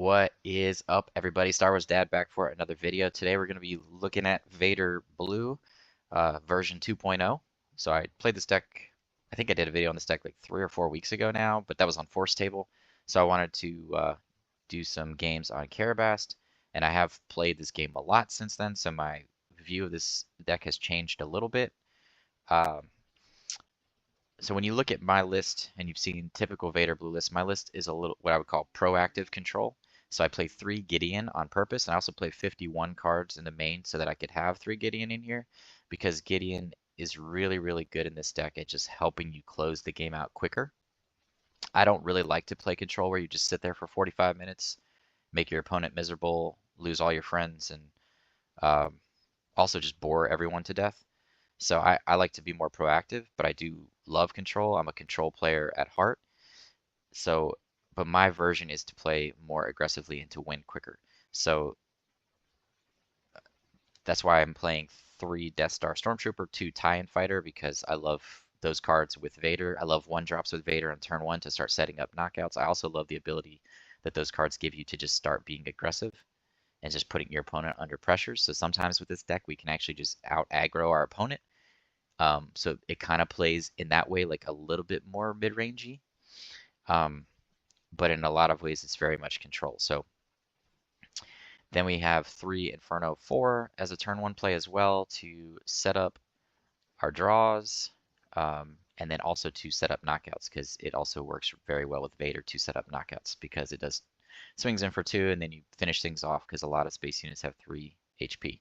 What is up, everybody? Star Wars Dad back for another video. Today we're going to be looking at Vader Blue, version 2.0. So I played this deck, I think I did a video on this deck like 3 or 4 weeks ago now, but that was on Force Table. So I wanted to do some games on Karabast, and I have played this game a lot since then, so my view of this deck has changed a little bit. Um, so when you look at my list and you've seen typical Vader Blue list, my list is a little what I would call proactive control. So I play 3 Gideon on purpose, and I also play 51 cards in the main so that I could have 3 Gideon in here, because Gideon is really, really good in this deck at just helping you close the game out quicker. I don't really like to play control where you just sit there for 45 minutes, make your opponent miserable, lose all your friends, and um, also just bore everyone to death. So I like to be more proactive, but I do love control. I'm a control player at heart. So, but my version is to play more aggressively and to win quicker. So that's why I'm playing 3 Death Star Stormtrooper, 2 tie-in fighter, because I love those cards with Vader. I love 1-drops with Vader on turn 1 to start setting up knockouts. I also love the ability that those cards give you to just start being aggressive and just putting your opponent under pressure. So sometimes with this deck, we can actually just out aggro our opponent. So it kind of plays in that way like a little bit more mid-rangey. But in a lot of ways, it's very much control. So then we have 3 Inferno 4 as a turn 1 play as well to set up our draws, and then also to set up knockouts, because it also works very well with Vader to set up knockouts, because it does swings in for 2, and then you finish things off because a lot of space units have 3 HP.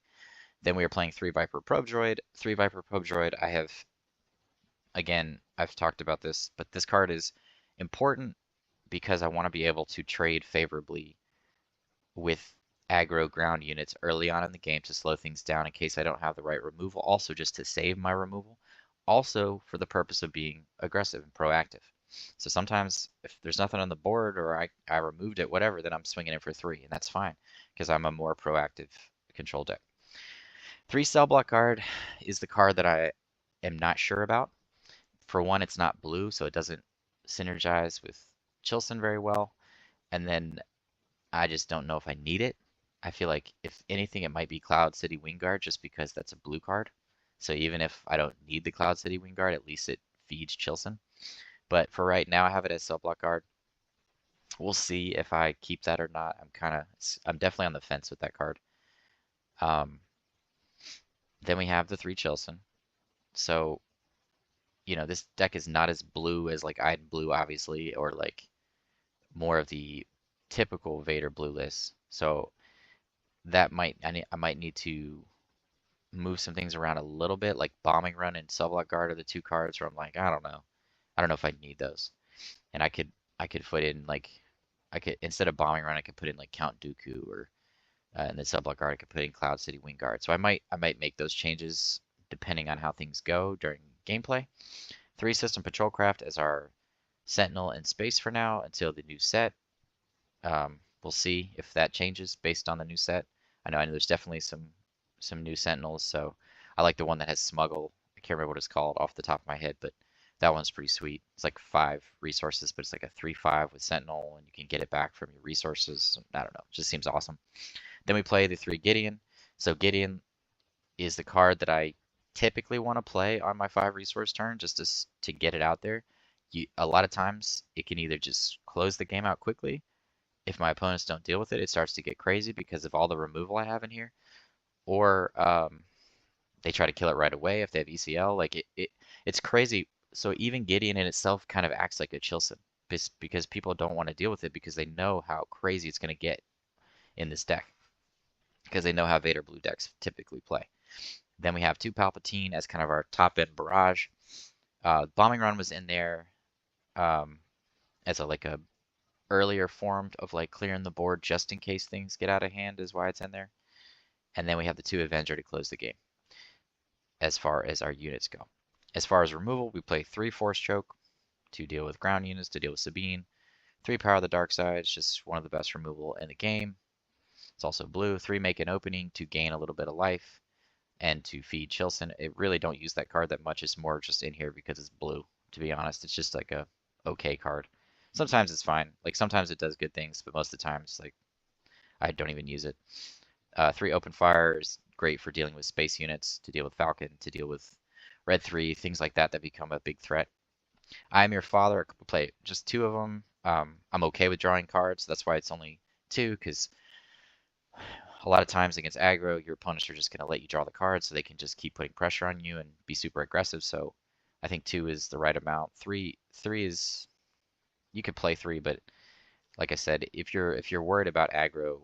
Then we are playing 3 Viper Probe Droid. 3 Viper Probe Droid, I have, again, I've talked about this, but this card is important because I want to be able to trade favorably with aggro ground units early on in the game to slow things down in case I don't have the right removal. Also, just to save my removal. Also, for the purpose of being aggressive and proactive. So sometimes if there's nothing on the board or I removed it, whatever, then I'm swinging in for 3, and that's fine because I'm a more proactive control deck. 3 Cell Block card is the card that I am not sure about. For one, it's not blue, so it doesn't synergize with Childsen very well. And then I just don't know if I need it. I feel like if anything, it might be Cloud City Wingguard, just because that's a blue card. So even if I don't need the Cloud City Wingguard, at least it feeds Childsen. But for right now, I have it as Cell Block card. We'll see if I keep that or not. I'm definitely on the fence with that card. Then we have the 3 Childsen. So, you know, this deck is not as blue as like Iden Blue, obviously, or like more of the typical Vader Blue list. So that I might need to move some things around a little bit, like Bombing Run and Cell Block Guard are the 2 cards where I'm like, I don't know if I need those. And I could put in like instead of Bombing Run, I could put in like Count Dooku, or and then Cell Block Guard I could put in Cloud City Wingguard. So I might make those changes depending on how things go during gameplay. 3 System Patrol Craft as our Sentinel in space for now until the new set. We'll see if that changes based on the new set. I know there's definitely some new Sentinels, so I like the one that has Smuggle. I can't remember what it's called off the top of my head, but that one's pretty sweet. It's like 5 resources, but it's like a 3/5 with Sentinel, and you can get it back from your resources. I don't know, it just seems awesome. Then we play the 3 Gideon. So Gideon is the card that I typically want to play on my 5 resource turn, just to get it out there. A lot of times it can either just close the game out quickly. If my opponents don't deal with it, it starts to get crazy because of all the removal I have in here. Or they try to kill it right away if they have ECL. Like it's crazy. So even Gideon in itself kind of acts like a Childsen, because people don't want to deal with it because they know how crazy it's going to get in this deck, because they know how Vader Blue decks typically play. Then we have 2 Palpatine as kind of our top end barrage. Bombing Run was in there as a earlier form of like clearing the board just in case things get out of hand, is why it's in there. And then we have the 2 Avenger to close the game as far as our units go. As far as removal, we play 3 Force Choke to deal with ground units, to deal with Sabine. 3 Power of the Dark Side, it's just one of the best removal in the game. It's also blue. 3 Make an Opening to gain a little bit of life and to feed Childsen. It really don't use that card that much. It's more just in here because it's blue, to be honest. It's just like a okay card. Sometimes it's fine. Like sometimes it does good things, but most of the times like I don't even use it. 3 open fire is great for dealing with space units, to deal with Falcon, to deal with Red 3, things like that that become a big threat. I am your father. I could play just 2 of them. I'm okay with drawing cards. That's why it's only 2, because a lot of times against aggro, your opponents are just going to let you draw the cards so they can just keep putting pressure on you and be super aggressive. So I think 2 is the right amount. Three is, you could play 3, but like I said, if you're worried about aggro,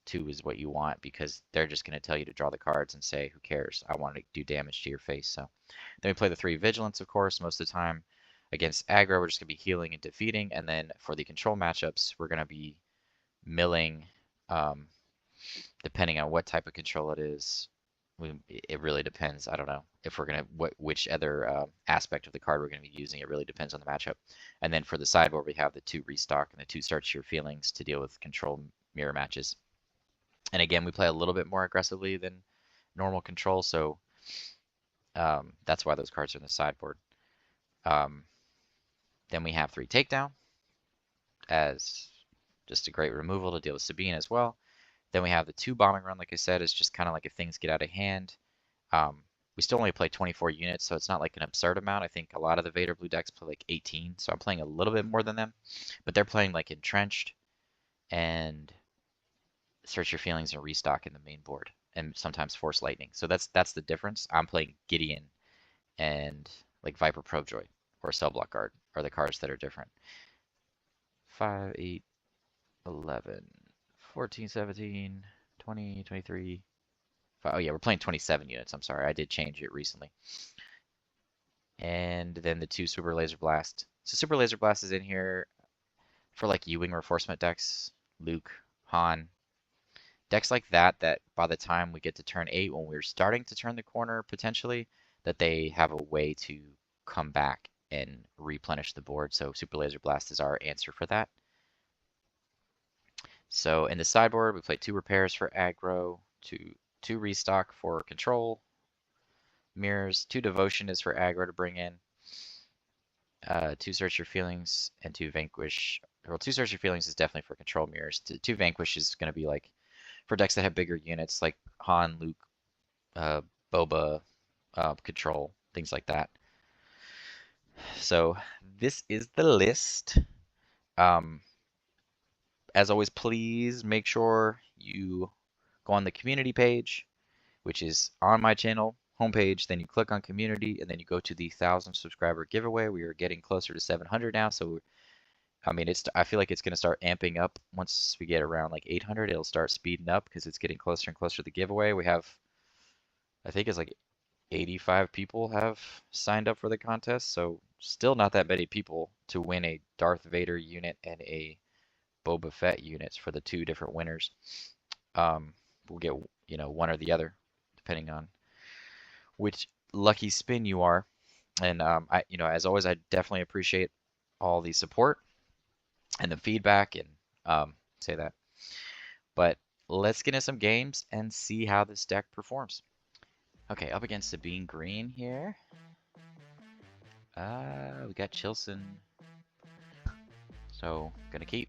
2 is what you want, because they're just going to tell you to draw the cards and say, who cares? I want to do damage to your face. So then we play the 3 vigilance, of course, most of the time. Against aggro, we're just going to be healing and defeating. And then for the control matchups, we're going to be milling, depending on what type of control it is. It really depends. I don't know if we're going to, which other aspect of the card we're going to be using. It really depends on the matchup. And then for the sideboard, we have the 2 restock and the 2 search your feelings to deal with control mirror matches. And again, we play a little bit more aggressively than normal control, so that's why those cards are in the sideboard. Then we have 3 takedown as just a great removal to deal with Sabine as well. Then we have the 2 bombing run, like I said, is just kind of like if things get out of hand. We still only play 24 units, so it's not like an absurd amount. I think a lot of the Vader Blue decks play like 18, so I'm playing a little bit more than them. But they're playing like Entrenched and Search Your Feelings and Restock in the main board, and sometimes Force Lightning. So that's the difference. I'm playing Gideon and like Viper Probe Droid or Cell Block Guard are the cards that are different. 5, 8, 11, 14, 17, 20, 23. Oh yeah, we're playing 27 units. I'm sorry, I did change it recently. And then the 2 Super Laser Blast. So Super Laser Blast is in here for like U-Wing reinforcement decks, Luke, Han. Decks like that, that by the time we get to turn 8, when we're starting to turn the corner potentially, that they have a way to come back and replenish the board. So Super Laser Blast is our answer for that. So in the sideboard, we play 2 repairs for aggro, 2 restock for control, mirrors, 2 devotion is for aggro to bring in, 2 search your feelings, and 2 vanquish. Well, 2 search your feelings is definitely for control mirrors. 2 vanquish is going to be like for decks that have bigger units like Han, Luke, Boba, control, things like that. So this is the list. As always, please make sure you go on the community page, which is on my channel homepage. Then you click on community, and then you go to the 1,000 subscriber giveaway. We are getting closer to 700 now, so I mean, I feel like it's going to start amping up once we get around like 800. It'll start speeding up because it's getting closer and closer to the giveaway. We have, I think it's like 85 people have signed up for the contest, so still not that many people to win a Darth Vader unit and a Boba Fett units for the 2 different winners. We'll get, you know, one or the other depending on which lucky spin you are. And you know, as always, I definitely appreciate all the support and the feedback, and say that. But let's get into some games and see how this deck performs. Okay, up against Sabine Green here. We got Childsen. So, gonna keep.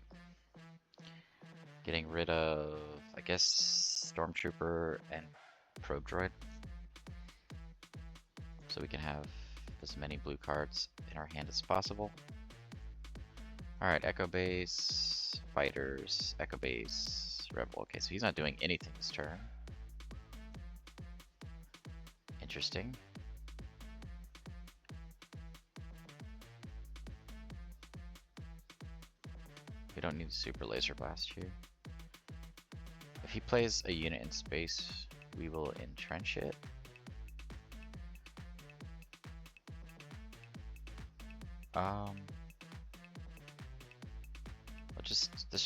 Getting rid of, I guess, Stormtrooper and Probe Droid. So we can have as many blue cards in our hand as possible. Alright, Echo Base, Fighters, Echo Base, Rebel. Okay, so he's not doing anything this turn. Interesting. We don't need Super Laser Blast here. If he plays a unit in space, we will entrench it. Let's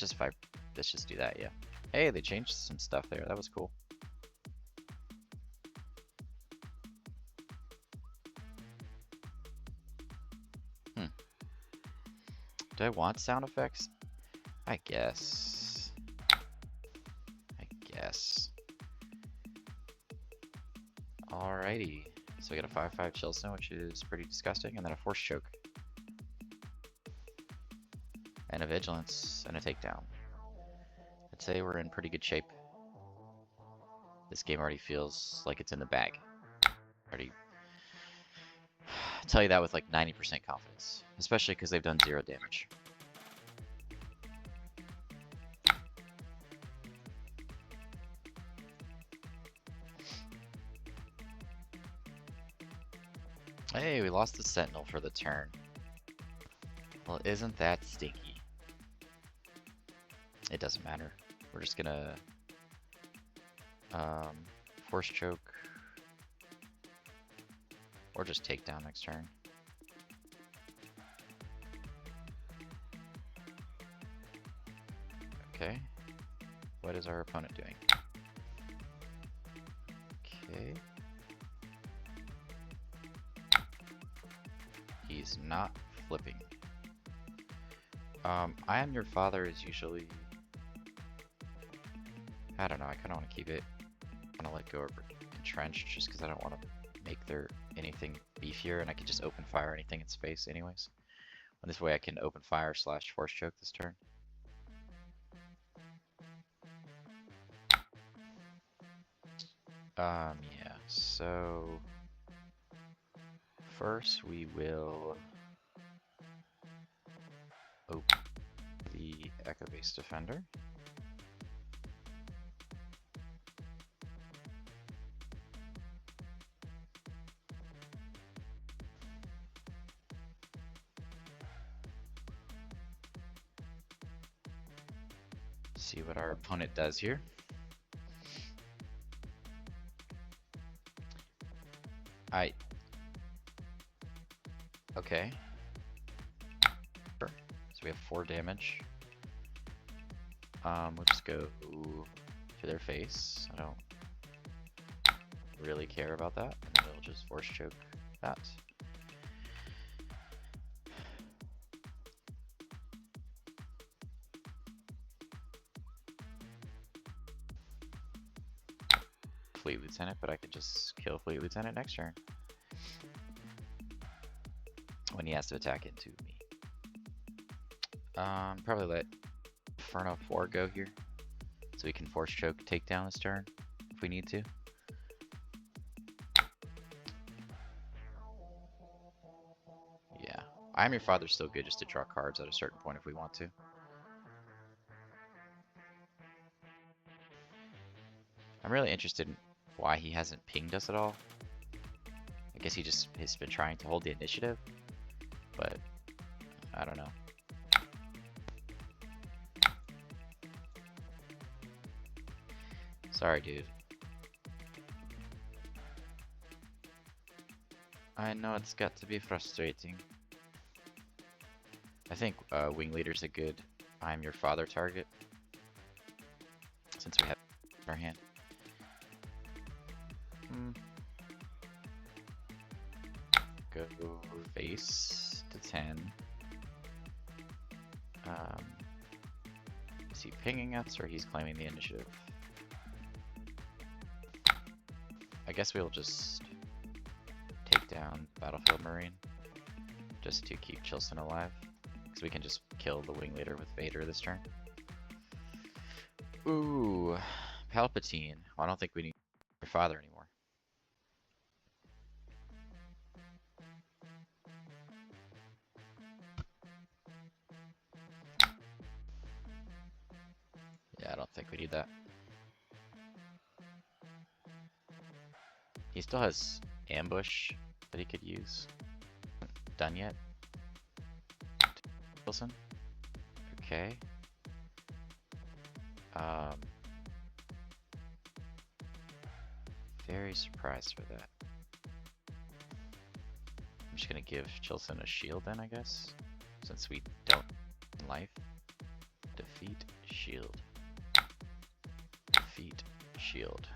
just do that, yeah. Hey, they changed some stuff there. That was cool. Do I want sound effects? I guess. Alrighty. So we got a 5/5 Childsen, which is pretty disgusting, and then a Force Choke. And a Vigilance, and a Takedown. A I'd say we're in pretty good shape. This game already feels like it's in the bag. Already tell you that with like 90% confidence, especially because they've done 0 damage. Hey, we lost the Sentinel for the turn. Well, isn't that stinky? It doesn't matter. We're just gonna force choke or just take down next turn. Okay. What is our opponent doing? Okay. He's not flipping. I am your father is usually... I don't know, I kind of want to keep it. I'm going to let go of entrenched just because I don't want to make their anything beefier, and I can just open fire anything in space anyways. And this way I can open fire / force choke this turn. Yeah, so first we will open the Echo Base Defender. See what our opponent does here. Okay. Sure. So we have 4 damage. We'll just go to their face. I don't really care about that. And then we'll just force choke that. Fleet Lieutenant, but I could just kill Fleet Lieutenant next turn when he has to attack into me. Probably let Inferno 4 go here so we can force choke take down this turn if we need to. Yeah, I Am Your Father's still good just to draw cards at a certain point if we want to. I'm really interested in why he hasn't pinged us at all. I guess he just has been trying to hold the initiative, but I don't know. Sorry, dude. I know it's got to be frustrating. I think Wing Leader's a good I'm Your Father target, since we have our hand. Go face to 10. Is he pinging us or he's claiming the initiative? I guess we'll just take down Battlefield Marine just to keep Childsen alive, because we can just kill the Wing Leader with Vader this turn. Ooh, Palpatine. Well, I don't think we need your father anymore. Yeah, I don't think we need that. He still has ambush that he could use. Done yet? Wilson? Okay. Very surprised for that. I'm just gonna give Childsen a shield then, I guess, since we don't in life. Defeat shield. Defeat shield.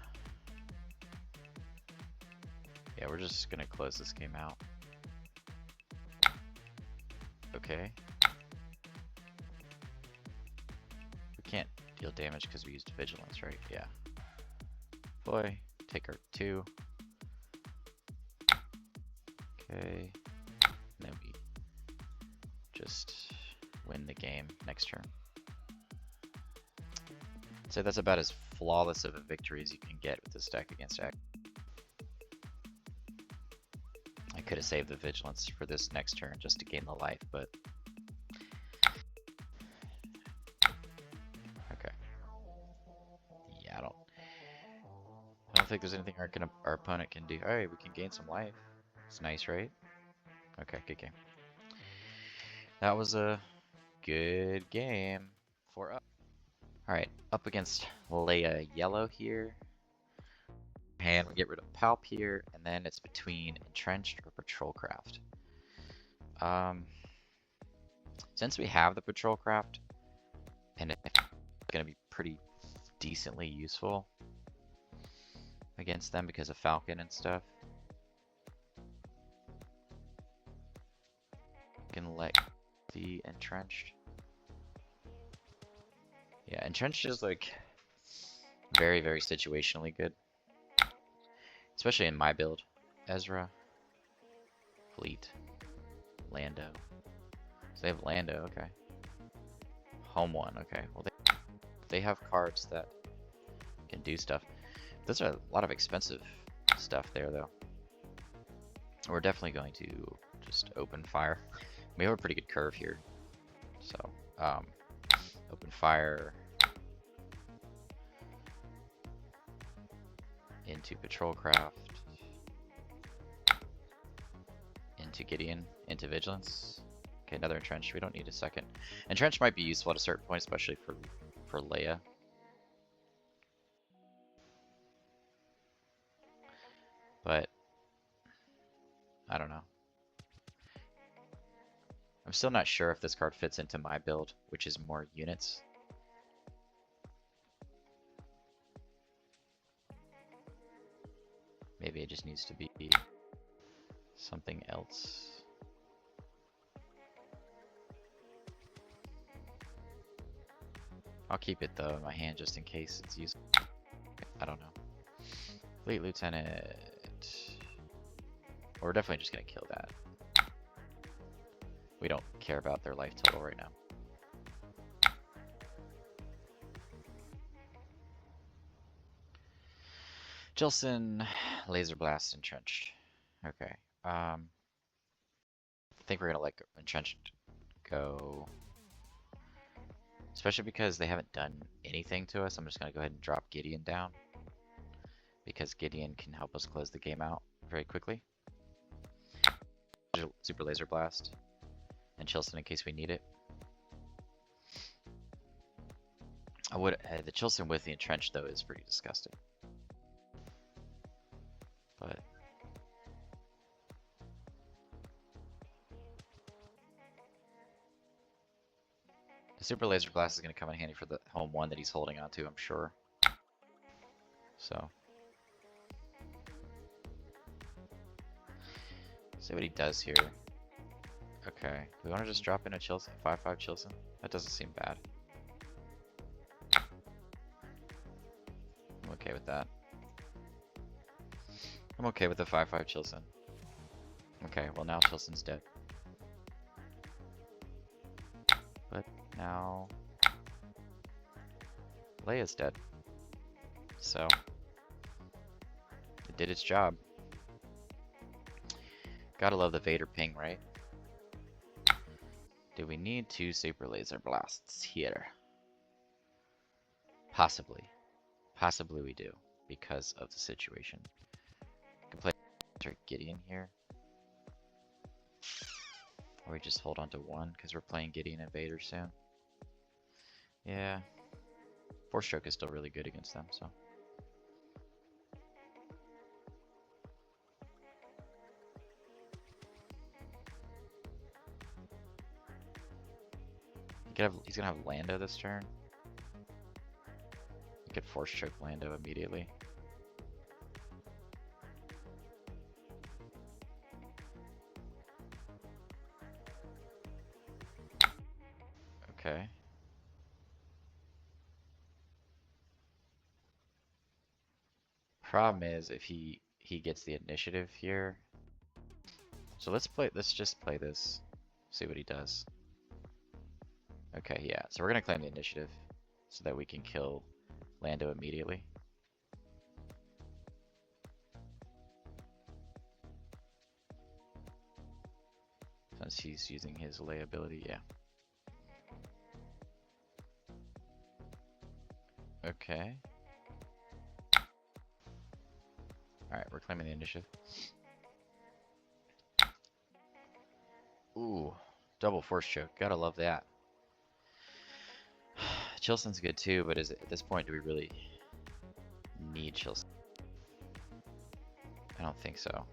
Yeah, we're just gonna close this game out. Okay. We can't deal damage because we used vigilance, right? Yeah. Boy, take our 2. Okay. And then we just win the game next turn. So that's about as flawless of a victory as you can get with this deck against X. I could have saved the vigilance for this next turn just to gain the life, but okay. Yeah, I don't think there's anything our opponent can do. Alright, we can gain some life. It's nice, right? Okay, good game. That was a good game for us. Alright, up against Leia yellow here. And we get rid of Palp here, and then it's between Entrenched or Patrol Craft. Since we have the Patrol Craft, and it's going to be pretty decently useful against them because of Falcon and stuff. Can let the Entrenched. Yeah, Entrenched is like very, very situationally good. Especially in my build. Ezra. Fleet. Lando. So they have Lando, okay. Home one, okay. Well, they have cards that can do stuff. Those are a lot of expensive stuff there, though. We're definitely going to just open fire. We have a pretty good curve here. So, open fire into Patrol Craft, into Gideon, into Vigilance. Okay, another Entrenched. We don't need a second. Entrenched might be useful at a certain point, especially for Leia. But I don't know. I'm still not sure if this card fits into my build, which is more units. Maybe it just needs to be something else. I'll keep it though in my hand just in case it's useful. I don't know. Fleet Lieutenant. We're definitely just gonna kill that. We don't care about their life total right now. Childsen, Laser Blast, Entrenched. Okay. I think we're gonna let Entrenched go. Especially because they haven't done anything to us. I'm just gonna go ahead and drop Gideon down. Because Gideon can help us close the game out very quickly. Super Laser Blast. And Childsen in case we need it. I would the Childsen with the Entrenched though is pretty disgusting. But the Super Laser Blast is going to come in handy for the home one that he's holding on to, I'm sure. So see what he does here. Okay, we want to just drop in a Childsen, 5/5 Childsen? That doesn't seem bad. I'm okay with that. I'm okay with the 5/5 Childsen. Okay, well now Chilsen's dead. But now Leia's dead. So it did its job. Gotta love the Vader ping, right? Do we need 2 Super Laser Blasts here? Possibly. Possibly we do, because of the situation. Can play Gideon here. Or we just hold on to 1, because we're playing Gideon and Vader soon. Yeah. Force Choke is still really good against them, so. He's gonna have Lando this turn. He could Force Choke Lando immediately. Okay. Problem is if he gets the initiative here. So let's just play this. See what he does. Okay, yeah. So we're gonna claim the initiative so that we can kill Lando immediately. Since he's using his Leia ability, yeah. Okay. Alright, we're claiming the initiative. Ooh, double force choke. Gotta love that. Childsen's good too, but at this point, do we really need Childsen? I don't think so.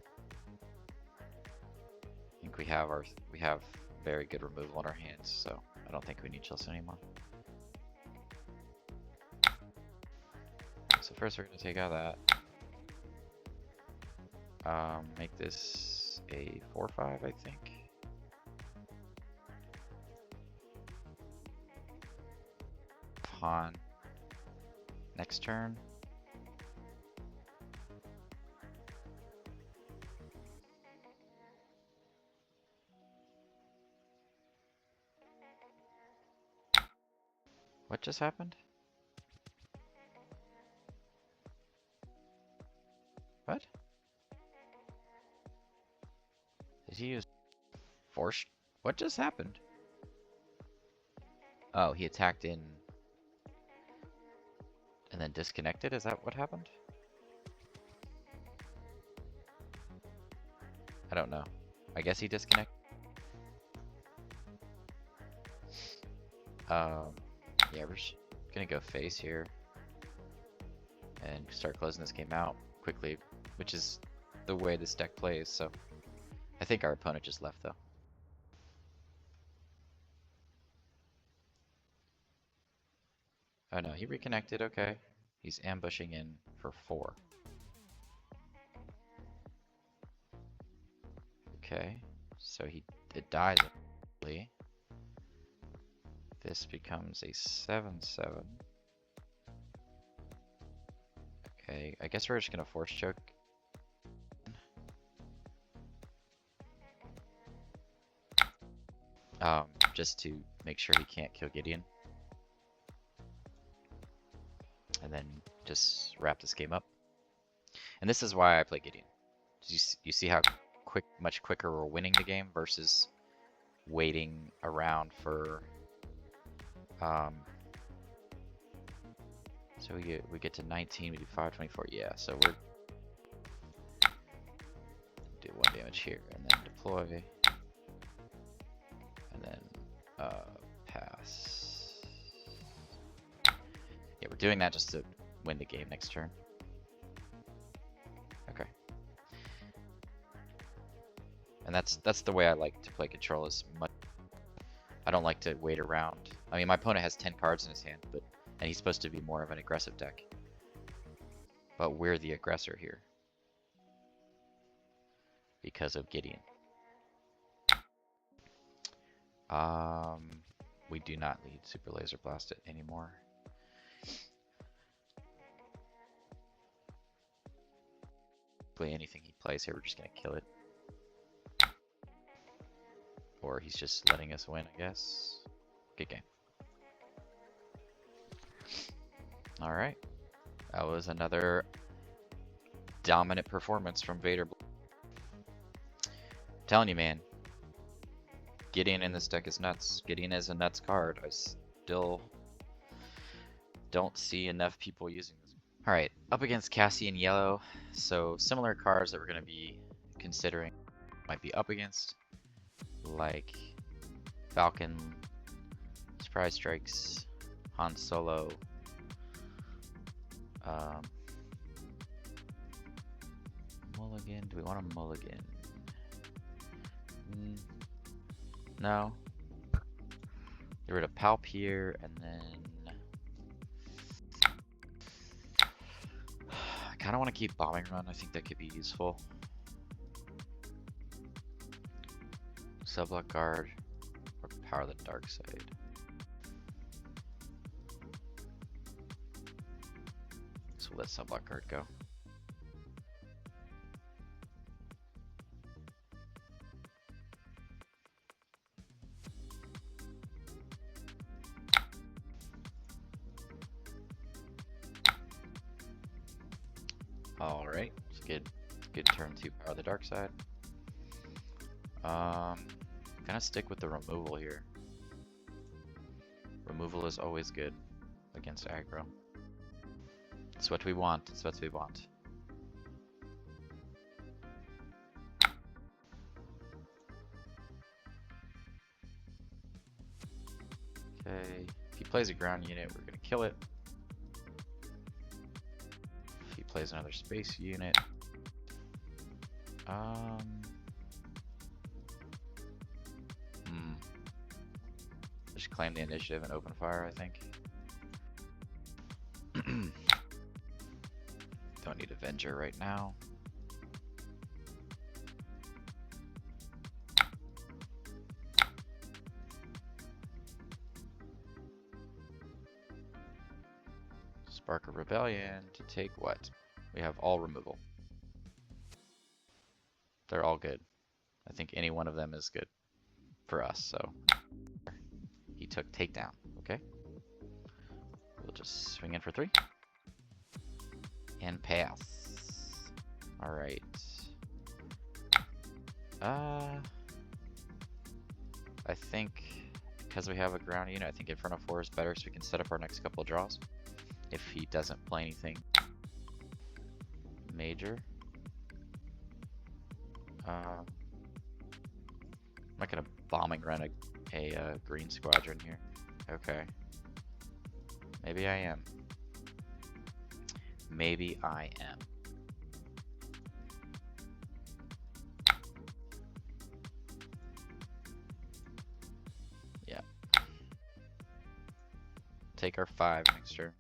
I think we have very good removal on our hands, so I don't think we need Childsen anymore. So first we're gonna take out that. Make this a 4/5, I think. Han. Next turn. What just happened? What? Did he use force? What just happened? Oh, he attacked in and then disconnected? Is that what happened? I don't know. I guess he disconnected. Yeah, we're just gonna go face here and start closing this game out quickly, which is the way this deck plays, so I think our opponent just left though. Oh no, he reconnected, okay. He's ambushing in for 4. Okay, so it dies immediately. This becomes a 7/7. Okay, I guess we're just gonna force choke. Just to make sure he can't kill Gideon. And then just wrap this game up. And this is why I play Gideon. You see how much quicker we're winning the game versus waiting around for so we get to 19, we do 5, 24, yeah, so we're do 1 damage here and then deploy and then pass. Yeah, we're doing that just to win the game next turn. Okay. And that's the way I like to play Control. Is much. I don't like to wait around. I mean, my opponent has 10 cards in his hand, and he's supposed to be more of an aggressive deck. But we're the aggressor here because of Gideon. We do not need Super Laser Blast it anymore. Anything he plays here, we're just gonna kill it. Or he's just letting us win, I guess. Good game. Alright. That was another dominant performance from Vader Blue. I'm telling you, man. Gideon in this deck is nuts. Gideon is a nuts card. I still don't see enough people using this. Alright, up against Cassian yellow. So similar cards that we're going to be considering might be up against. Like Falcon, Surprise Strikes, Han Solo, Mulligan. Do we want a Mulligan? No. Get rid of Palp here, and then I kind of want to keep Bombing Run. I think that could be useful. Sublot Guard or Power the Dark Side. So we'll let Sublot Guard go. right? It's good turn to power the dark side. Gonna stick with the removal here. Removal is always good against aggro. It's what we want. It's what we want. Okay. If he plays a ground unit, we're gonna kill it. If he plays another space unit, just claim the initiative and open fire, I think. Don't need Avenger right now. Spark a Rebellion to take what? We have all removal. They're all good. I think any one of them is good for us, so. He took takedown, okay? We'll just swing in for 3. And pass. Alright. I think because we have a ground unit, I think Inferno 4 is better so we can set up our next couple of draws. If he doesn't play anything major. I'm not gonna bombing run a green squadron here. Okay. Maybe I am. Maybe I am. Yeah. Take our 5 next turn.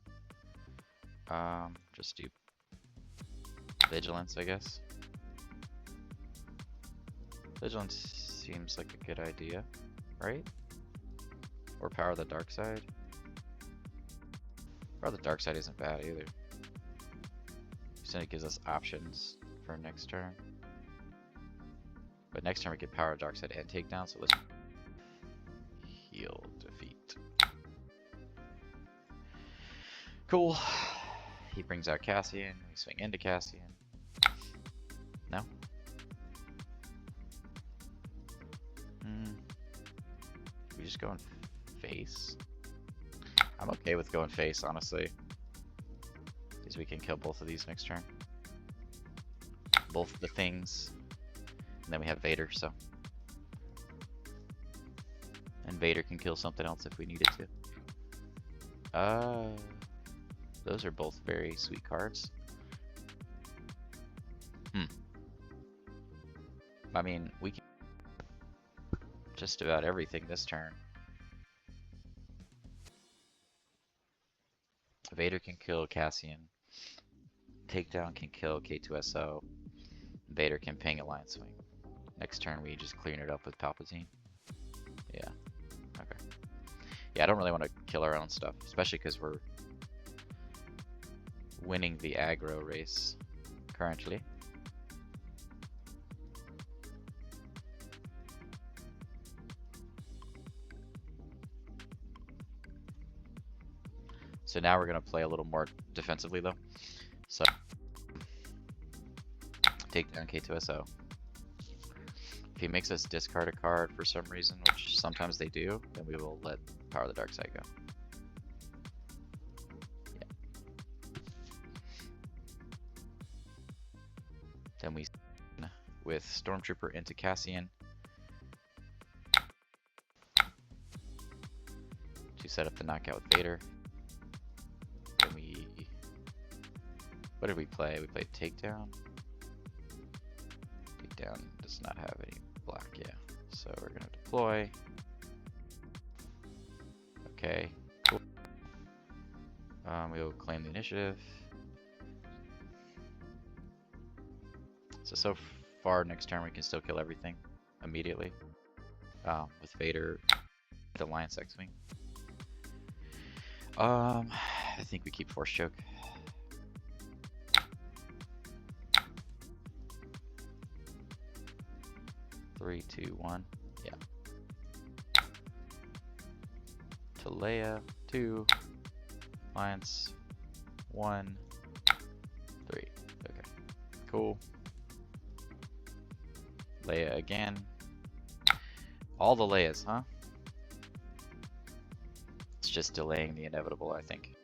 Just do Vigilance, I guess. Vigilance seems like a good idea, right? Or power the dark side. Power the dark side isn't bad either. So it gives us options for next turn. But next turn we get power dark side and takedown, so let's heal defeat. Cool. He brings out Cassian, we swing into Cassian. No? We just go in face? I'm okay with going face, honestly. Because we can kill both of these next turn. Both the things. And then we have Vader, so. And Vader can kill something else if we need it to. Those are both very sweet cards. I mean, we can just about everything this turn. Vader can kill Cassian. Takedown can kill K2SO. Vader can ping a line swing. Next turn we just clean it up with Palpatine. Yeah. Okay. Yeah, I don't really want to kill our own stuff, especially because we're winning the aggro race currently. So now we're going to play a little more defensively though. So take down K2SO. If he makes us discard a card for some reason, which sometimes they do, then we will let power the dark side go. Yeah. Then we with Stormtrooper into Cassian to set up the knockout with Vader. Then we, what did we play? We played Takedown. Takedown does not have any black, yeah. So we're gonna deploy. Okay, cool. We'll claim the initiative. So far next turn we can still kill everything immediately. With Vader, the Alliance X-Wing. I think we keep Force Choke. Three, two, one. Yeah. To Leia. 2. Alliance. 1. 3. Okay. Cool. Leia again. All the Leias, huh? It's just delaying the inevitable, I think.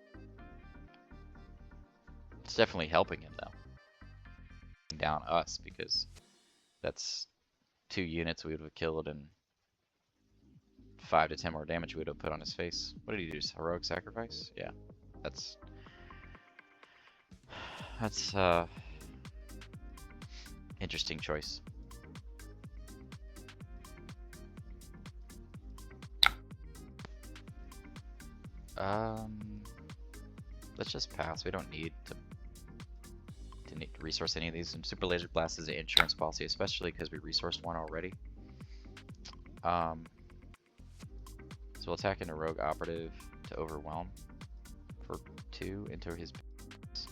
It's definitely helping him, though. Down us, because that's 2 units we would have killed and 5 to 10 more damage we would have put on his face. What did he do? Heroic sacrifice? Yeah. That's interesting choice. Let's just pass. We don't need to resource any of these. And Super Laser Blast is an insurance policy, especially because we resourced one already. So we'll attack into Rogue Operative to overwhelm for 2 into his base.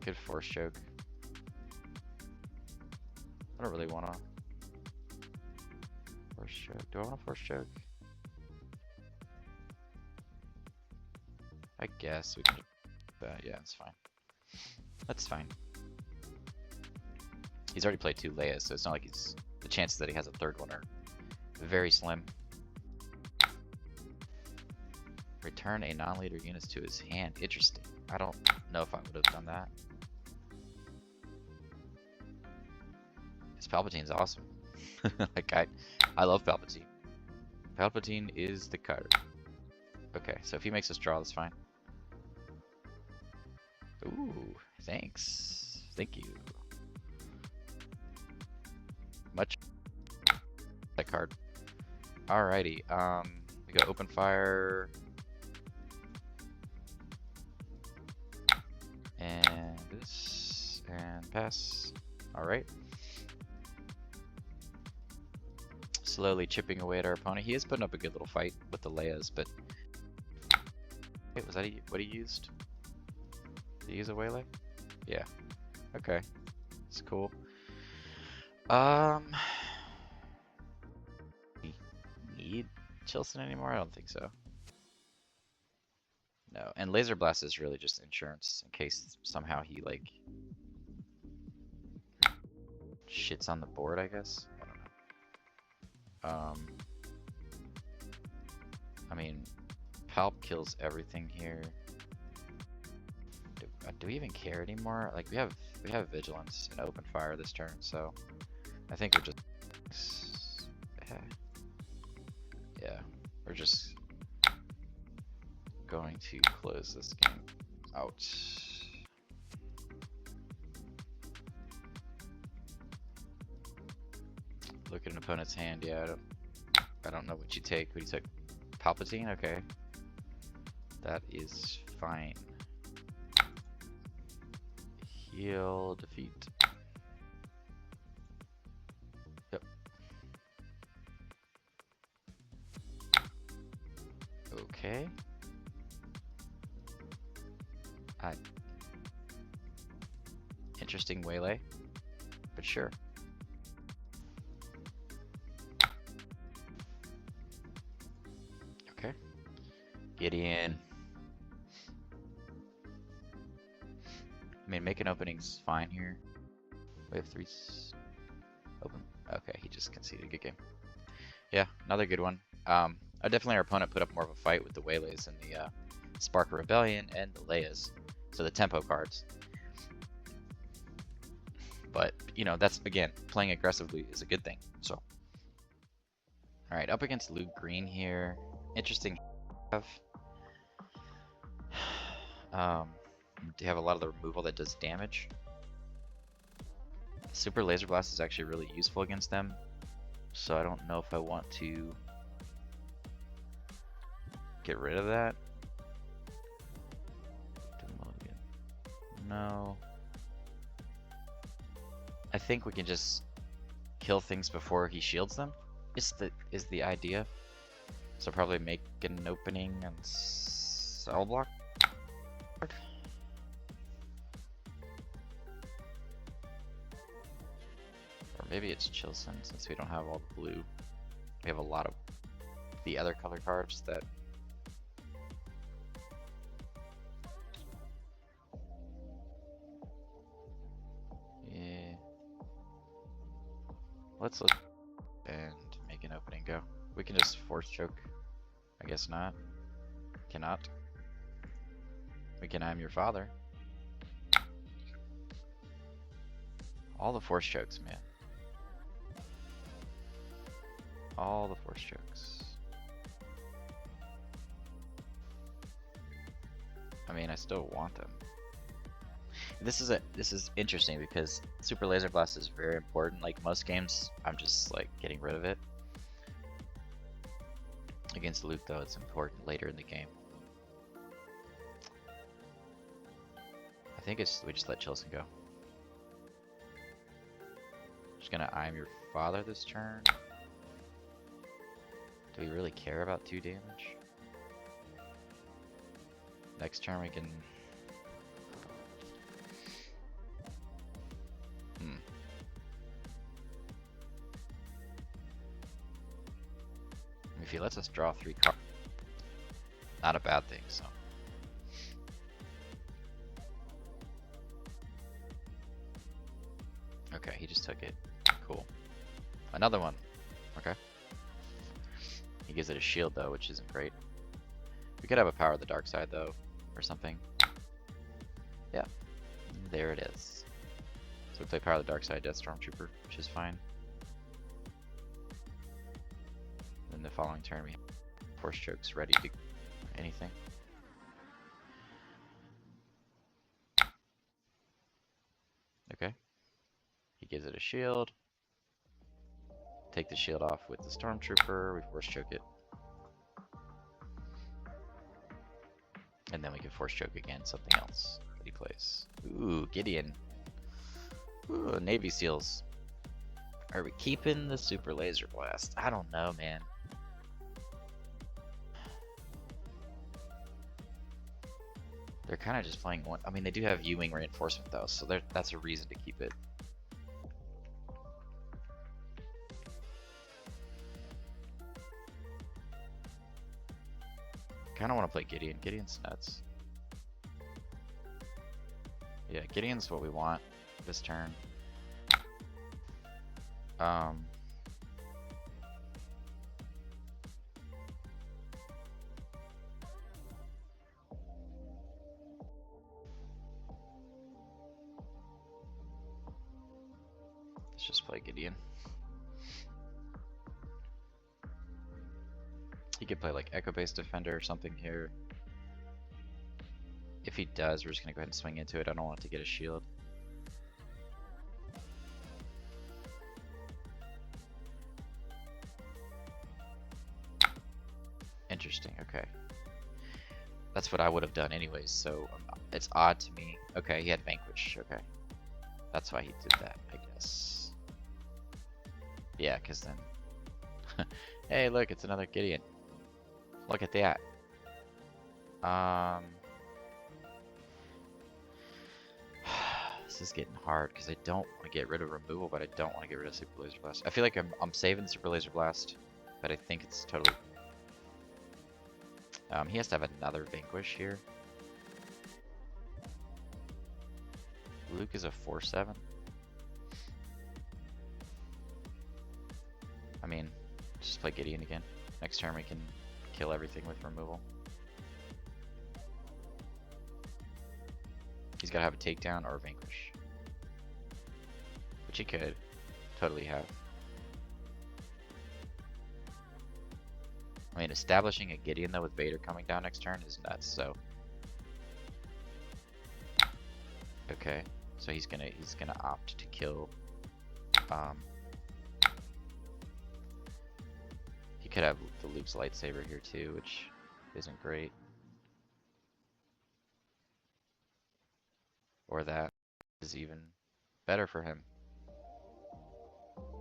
Good Force Choke. I don't really want to Force Choke. Do I want to Force Choke? I guess we can. Yeah, it's fine. That's fine. He's already played 2 Leias, so it's not like the chances that he has a 3rd one are very slim. Return a non-leader unit to his hand. Interesting. I don't know if I would have done that. This Palpatine's awesome. Like I love Palpatine. Palpatine is the card. Okay, so if he makes us draw, that's fine. Ooh, thanks. Thank you. Much that card. Alrighty, we go open fire. And this, and pass. Alright. Slowly chipping away at our opponent. He is putting up a good little fight with the Leias, but... Wait, was that what he used? Did he use a waylay? Yeah. Okay. It's cool. Need Childsen anymore? I don't think so. No. And Laser Blast is really just insurance in case somehow he like shits on the board, I guess. I don't know. I mean, Palp kills everything here. Do we even care anymore? Like we have vigilance and open fire this turn, so I think we're just yeah, we're just going to close this game out. Look at an opponent's hand. Yeah, I don't know what you take. What you took? Palpatine? Okay, that is fine. Heal, defeat. Yep. Okay. Interesting waylay, but sure. Okay. Gideon. I mean, making openings fine here. We have 3 open. Okay, he just conceded. Good game. Yeah, another good one. Definitely our opponent put up more of a fight with the waylays and the Spark of Rebellion and the Leias, so the tempo cards. But, you know, that's, again, playing aggressively is a good thing, so. Alright, up against Luke Green here. Interesting. Do you have a lot of the removal that does damage? Super Laser Blast is actually really useful against them, so I don't know if I want to get rid of that. No. I think we can just kill things before he shields them. Is the idea. So probably make an opening and cell block. Or maybe it's Childsen, since we don't have all the blue. We have a lot of the other color cards that let's look and make an opening go. We can just force choke. I guess not. Cannot. We can I'm your father. All the force chokes, man. All the force chokes. I mean, I still want them. This is interesting because Super Laser Blast is very important. Like most games, I'm just like getting rid of it. Against Luke, though, it's important later in the game. I think we just let Childsen go. Just gonna I'm your father this turn. Do we really care about 2 damage? Next turn we can... If he lets us draw 3 cards, not a bad thing, so. Okay, he just took it. Cool. Another one. Okay. He gives it a shield though, which isn't great. We could have a power of the dark side though, or something. Yeah. There it is. So we play power of the dark side, Death Stormtrooper, which is fine. Then the following turn we have force chokes ready to anything. Okay. He gives it a shield. Take the shield off with the Stormtrooper. We force choke it. And then we can force choke again something else that he plays. Ooh, Gideon. Ooh, Navy SEALs. Are we keeping the Super Laser Blast? I don't know, man. They're kind of just playing one. I mean, they do have U-Wing reinforcement though, so that's a reason to keep it. Kind of want to play Gideon. Gideon's nuts. Yeah, Gideon's what we want this turn. Let's just play Gideon. He could play like Echo-based Defender or something here. If he does, we're just gonna go ahead and swing into it. I don't want it to get a shield. Interesting, okay. That's what I would have done anyways, so it's odd to me. Okay, he had Vanquish, okay. That's why he did that, I guess. Yeah, because then... Hey, look, it's another Gideon. Look at that. This is getting hard because I don't want to get rid of removal, but I don't want to get rid of Super Laser Blast. I feel like I'm saving the Super Laser Blast, but I think it's totally... he has to have another Vanquish here. Luke is a 4/7. I mean, just play Gideon again. Next turn we can kill everything with removal. He's got to have a takedown or a vanquish. Which he could totally have. I mean, establishing a Gideon though with Vader coming down next turn is nuts, so. Okay, so he's gonna opt to kill. He could have the Luke's lightsaber here too, which isn't great. Or that is even better for him.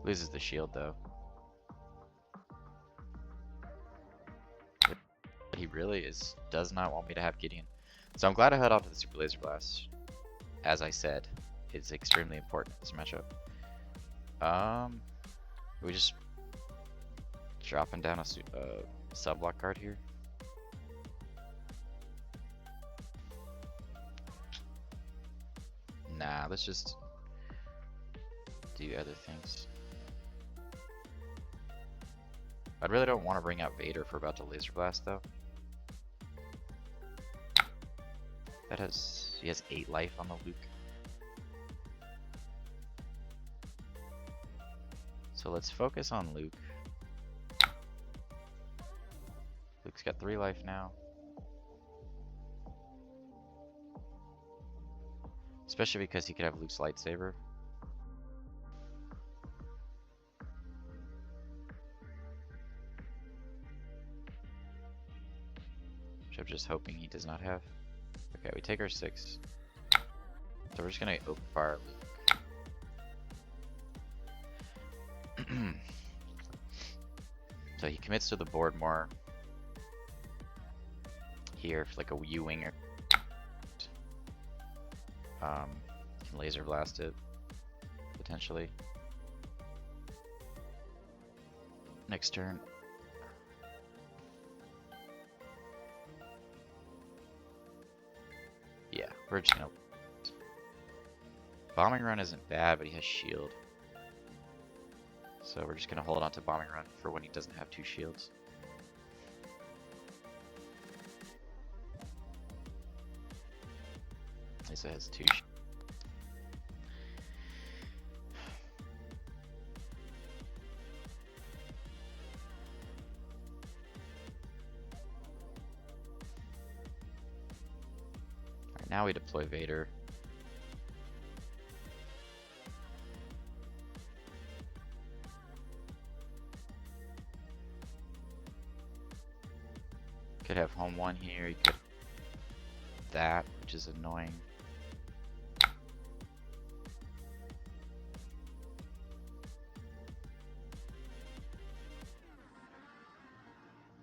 Loses the shield though. He really does not want me to have Gideon. So I'm glad I held on to the Super Laser Blast. As I said, it's extremely important in this matchup. We just dropping down a sub-block card here. Nah, let's just do other things. I really don't want to bring out Vader for about to laser blast though. He has 8 life on the Luke. So let's focus on Luke. Luke's got 3 life now. Especially because he could have Luke's lightsaber. Which I'm just hoping he does not have. Okay, we take our 6. So we're just gonna open fire Luke. So he commits to the board more here, like a U-winger. Can laser blast it potentially next turn. Yeah, we're just gonna. Bombing run isn't bad, but he has shield. So we're just gonna hold on to bombing run for when he doesn't have 2 shields. At least it has 2 shields. Alright, now we deploy Vader. Could have home 1 here, you could that, which is annoying.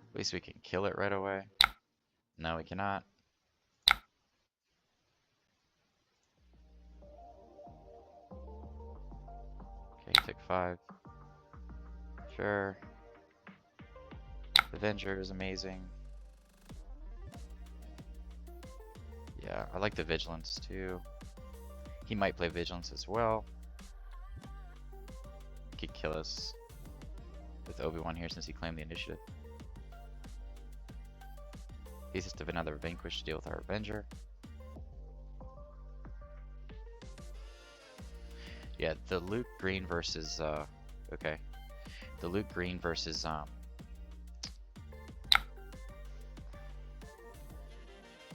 At least we can kill it right away. No, we cannot. Okay, take 5. Sure. Avenger is amazing. Yeah, I like the Vigilance too. He might play Vigilance as well. He could kill us with Obi-Wan here since he claimed the initiative. He's just another Vanquish to deal with our Avenger. Yeah, the Luke Green versus okay. The Luke Green versus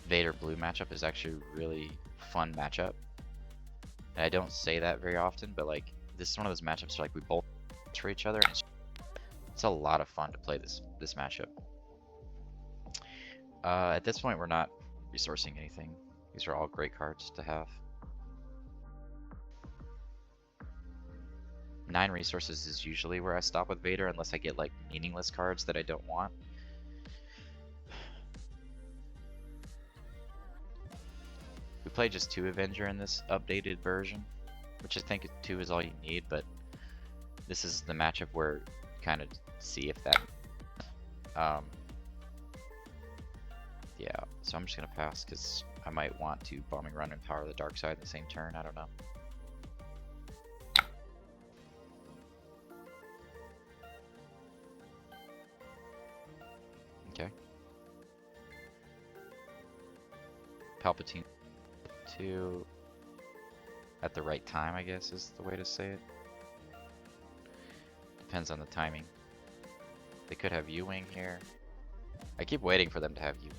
Vader Blue matchup is actually a really fun matchup. And I don't say that very often, but like this is one of those matchups where like we both for each other, and it's a lot of fun to play this matchup. At this point, we're not resourcing anything. These are all great cards to have. 9 resources is usually where I stop with Vader, unless I get like meaningless cards that I don't want. We play just 2 Avenger in this updated version, which I think 2 is all you need, but this is the matchup where you kind of see if that yeah, so I'm just gonna pass because I might want to bombing run and power the dark side in the same turn. I don't know. Okay. Palpatine 2 at the right time, I guess is the way to say it. Depends on the timing. They could have U-Wing here. I keep waiting for them to have U-Wing.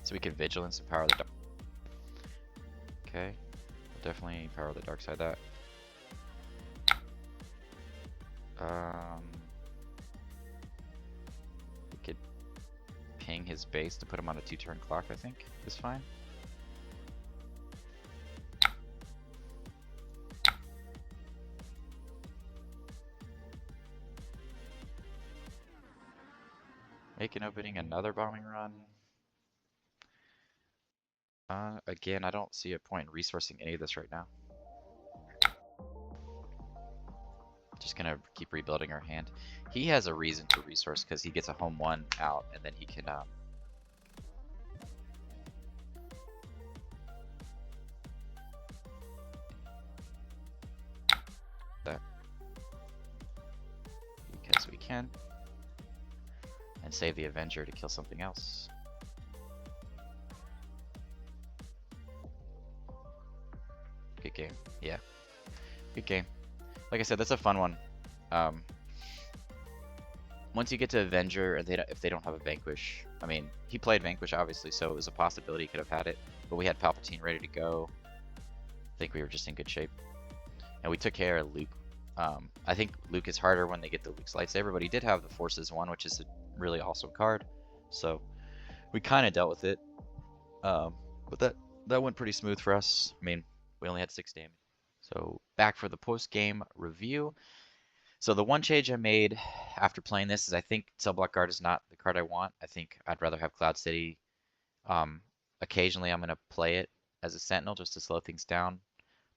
So we can Vigilance and power the dark. Okay, we'll definitely power the dark side that. We could ping his base to put him on a 2-turn clock, I think is fine. Make an opening, another bombing run. Again, I don't see a point in resourcing any of this right now. Just gonna keep rebuilding our hand. He has a reason to resource because he gets a home 1 out, and then he can can. And save the Avenger to kill something else. Good game. Yeah. Good game. Like I said, that's a fun one. Once you get to Avenger, and if they don't have a Vanquish, I mean, he played Vanquish obviously, so it was a possibility he could have had it. But we had Palpatine ready to go. I think we were just in good shape, and we took care of Luke. I think Luke is harder when they get the Luke's lightsaber, but he did have the Forces one, which is a really awesome card. So we kind of dealt with it. But that went pretty smooth for us. I mean, we only had 6 damage. So back for the post-game review. So the one change I made after playing this is I think Cell Block Guard is not the card I want. I think I'd rather have Cloud City. Occasionally I'm going to play it as a Sentinel just to slow things down.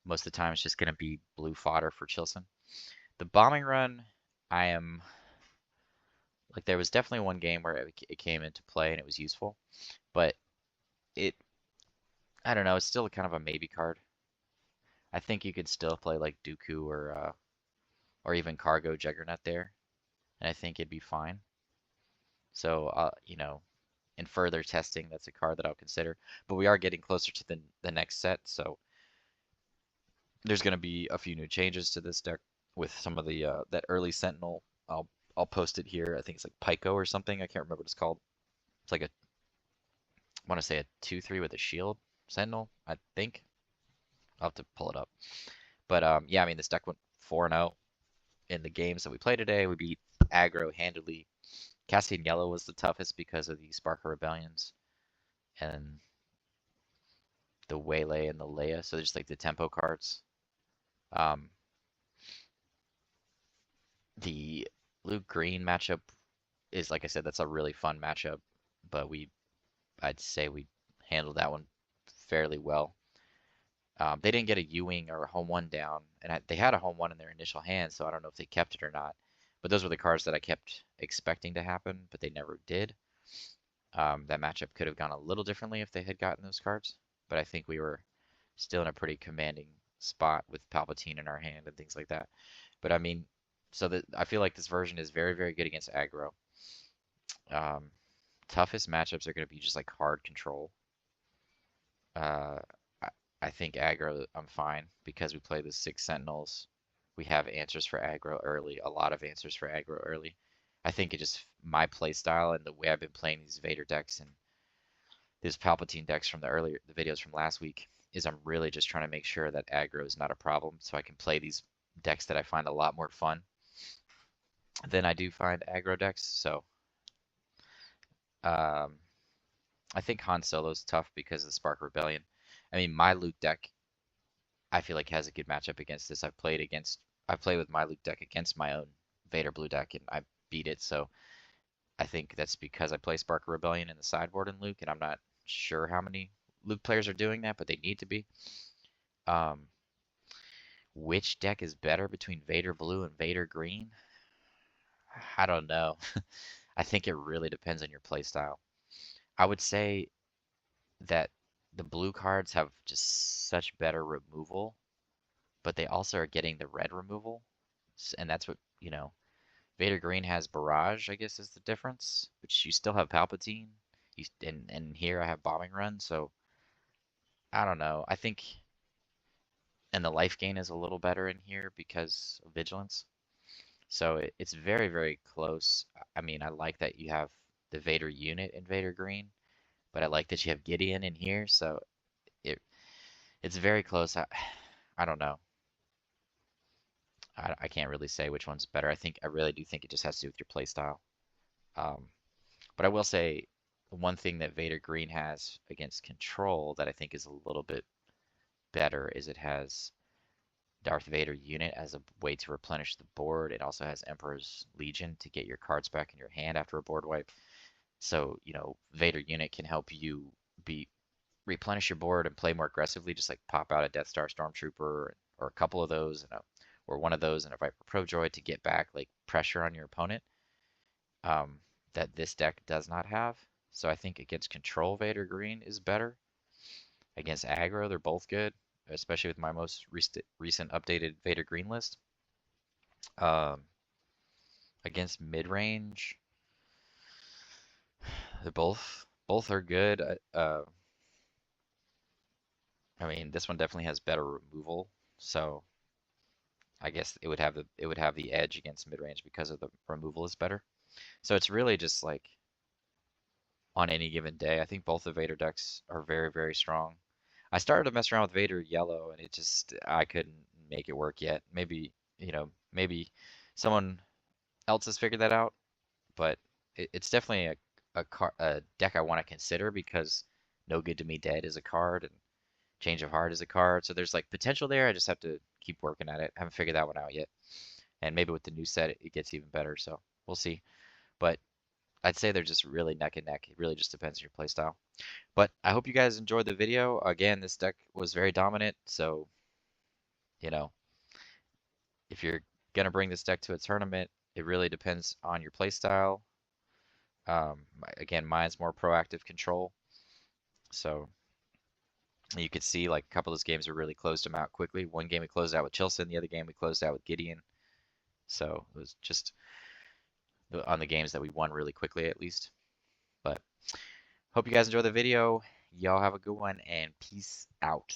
Most of the time it's just going to be blue fodder for Childsen. The bombing run, I am... Like, there was definitely one game where it came into play and it was useful. But I don't know, it's still kind of a maybe card. I think you could still play like Dooku or even Cargo Juggernaut there, and I think it'd be fine. So, you know, in further testing, that's a card that I'll consider. But we are getting closer to the next set, so there's going to be a few new changes to this deck with some of the that early Sentinel. I'll post it here. I think it's like Pyco or something. I can't remember what it's called. It's like I want to say a 2/3 with a shield Sentinel, I think. I'll have to pull it up. But yeah, I mean, this deck went 4-0 in the games that we played today. We beat aggro handily. Cassian Yellow was the toughest because of the Sparker Rebellions and the Waylay and the Leia. So just like the tempo cards. The Luke Green matchup is, like I said, that's a really fun matchup. But I'd say we handled that one fairly well. They didn't get a U-Wing or a home 1 down, and they had a home 1 in their initial hand, so I don't know if they kept it or not. But those were the cards that I kept expecting to happen, but they never did. That matchup could have gone a little differently if they had gotten those cards, but I think we were still in a pretty commanding spot with Palpatine in our hand and things like that. But I mean, so I feel like this version is very, very good against aggro. Toughest matchups are going to be just like hard control. I think aggro, I'm fine because we play the 6 Sentinels. We have answers for aggro early, a lot of answers for aggro early. I think it just, my play style and the way I've been playing these Vader decks and these Palpatine decks from the videos from last week is I'm really just trying to make sure that aggro is not a problem so I can play these decks that I find a lot more fun than I do find aggro decks. So I think Han Solo's tough because of the Spark Rebellion. I mean, my Luke deck, I feel like has a good matchup against this. I've played with my Luke deck against my own Vader Blue deck, and I beat it. So I think that's because I play Spark Rebellion in the sideboard in Luke, and I'm not sure how many Luke players are doing that, but they need to be. Which deck is better between Vader Blue and Vader Green? I don't know. I think it really depends on your play style. I would say that the blue cards have just such better removal, but they also are getting the red removal. And that's what, you know, Vader Green has Barrage, I guess is the difference, which you still have Palpatine. And here I have Bombing Run, so I don't know. I think, and the life gain is a little better in here because of Vigilance. So it's very, very close. I mean, I like that you have the Vader unit in Vader Green, but I like that you have Gideon in here, so it's very close. I don't know. I can't really say which one's better. I really do think it just has to do with your play style. But I will say one thing that Vader Green has against Control that I think is a little bit better is it has Darth Vader unit as a way to replenish the board. It also has Emperor's Legion to get your cards back in your hand after a board wipe. So, you know, Vader unit can help you replenish your board and play more aggressively, just like pop out a Death Star Stormtrooper or a couple of those or one of those and a Viper Pro Droid to get back like pressure on your opponent that this deck does not have. So I think against Control, Vader Green is better. Against aggro, they're both good, especially with my most recent updated Vader Green list. I against mid-range, they're both are good. I mean, this one definitely has better removal, so I guess it would have the edge against mid-range because of the removal is better. So it's really just like on any given day. I think both the Vader decks are very, very strong. I started to mess around with Vader yellow and it just I couldn't make it work yet. Maybe, maybe someone else has figured that out, but it's definitely a deck I want to consider because No Good to Me Dead is a card and Change of Heart is a card. So there's like potential there. I just have to keep working at it. I haven't figured that one out yet. And maybe with the new set it gets even better. So we'll see. But I'd say they're just really neck and neck. It really just depends on your playstyle. But I hope you guys enjoyed the video. Again, this deck was very dominant, so you know, if you're gonna bring this deck to a tournament, it really depends on your playstyle. Again, mine's more proactive control, so you could see like a couple of those games we really closed them out quickly. One game we closed out with Childsen, the other game we closed out with Gideon. So it was just on the games that we won really quickly at least. But hope you guys enjoy the video. Y'all have a good one and peace out.